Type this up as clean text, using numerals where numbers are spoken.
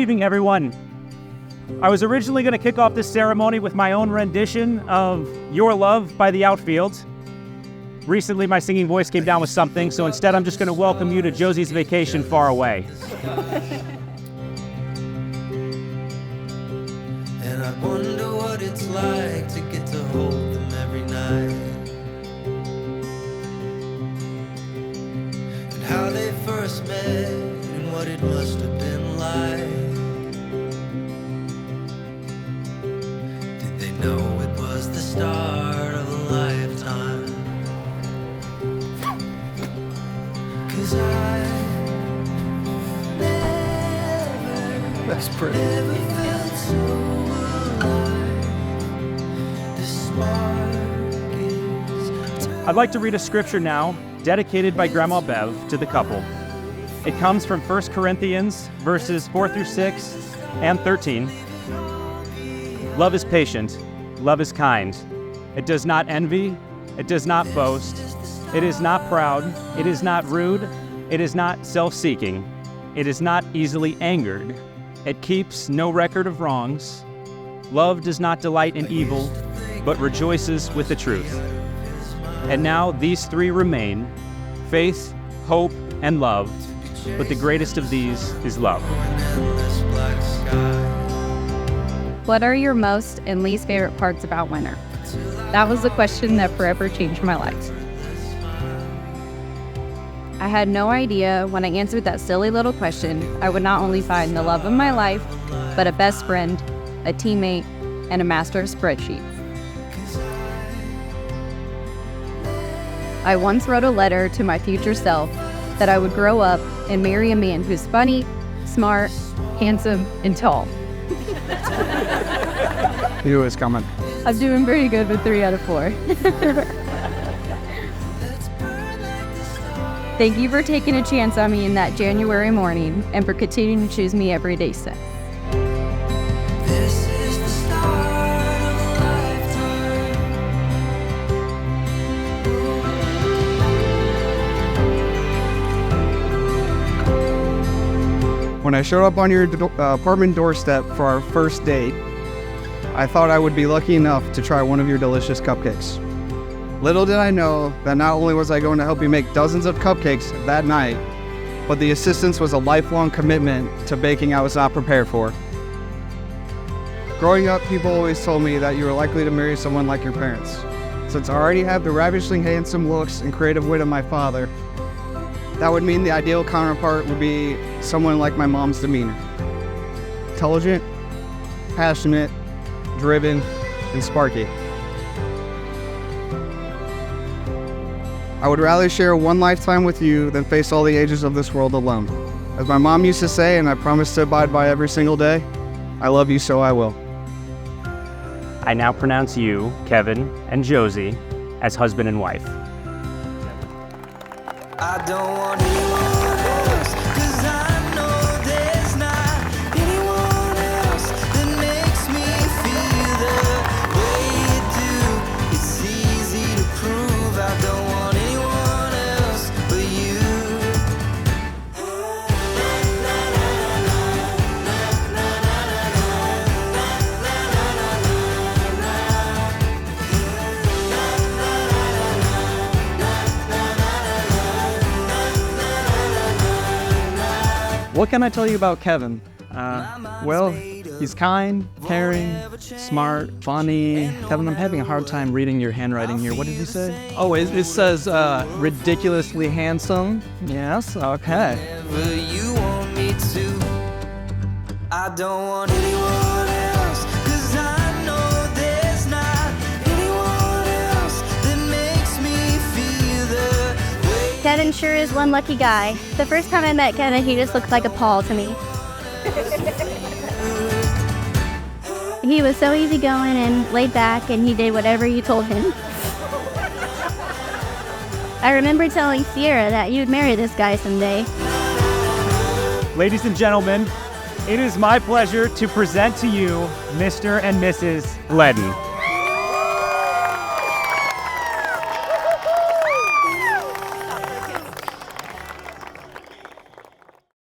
evening, everyone. I was originally going to kick off this ceremony with my own rendition of Your Love by The Outfield. Recently, my singing voice came down with something, so instead I'm just going to welcome you to Josie's Vacation Far Away. And I wonder what it's like to get to hold them every night. And how they first met and what it must have been like. Did they know it was the start of a lifetime? 'Cause I never, That's pretty. never felt so alive. The spark is I'd like to read a scripture now, dedicated by Grandma Bev to the couple. It comes from 1 Corinthians, verses 4 through 6 and 13. Love is patient, love is kind. It does not envy, it does not boast, it is not proud, it is not rude, it is not self-seeking, it is not easily angered, it keeps no record of wrongs. Love does not delight in evil, but rejoices with the truth. And now these three remain, faith, hope, and love, but the greatest of these is love. endless black sky. What are your most and least favorite parts about winter? That was the question that forever changed my life. I had no idea when I answered that silly little question, I would not only find the love of my life, but a best friend, a teammate, and a master of spreadsheets. I once wrote a letter to my future self that I would grow up and marry a man who's funny, smart, handsome, and tall. Knew it was coming. I'm doing pretty good with 3 out of 4. Thank you for taking a chance on me in that January morning and for continuing to choose me every day since. This is the start of a lifetime. When I showed up on your apartment doorstep for our first date, I thought I would be lucky enough to try one of your delicious cupcakes. Little did I know that not only was I going to help you make dozens of cupcakes that night, but the assistance was a lifelong commitment to baking I was not prepared for. Growing up, people always told me that you were likely to marry someone like your parents. Since I already have the ravishingly handsome looks and creative wit of my father, that would mean the ideal counterpart would be someone like my mom's demeanor. Intelligent, passionate, driven, and sparky. I would rather share one lifetime with you than face all the ages of this world alone. As my mom used to say, and I promise to abide by every single day, I love you, so I will. I now pronounce you, Kevin and Josie, as husband and wife. I don't want anyone else, 'cause I know there's not anyone else that makes me feel the way you do. It's easy to prove I don't want anyone else but you. What can I tell you about Kevin? Well, he's kind, caring, smart, funny. Kevin, I'm having a hard time reading your handwriting here. What did you say? Oh, it says ridiculously handsome. Yes, okay. Whenever you want me to, I don't want anyone else, 'cause I know there's not anyone else that makes me feel the way. Kevin sure is one lucky guy. The first time I met Kevin, he just looked like a Paul to me. He was so easygoing and laid back, and he did whatever you told him. I remember telling Sierra that you'd marry this guy someday. Ladies and gentlemen, it is my pleasure to present to you Mr. and Mrs. Ledden.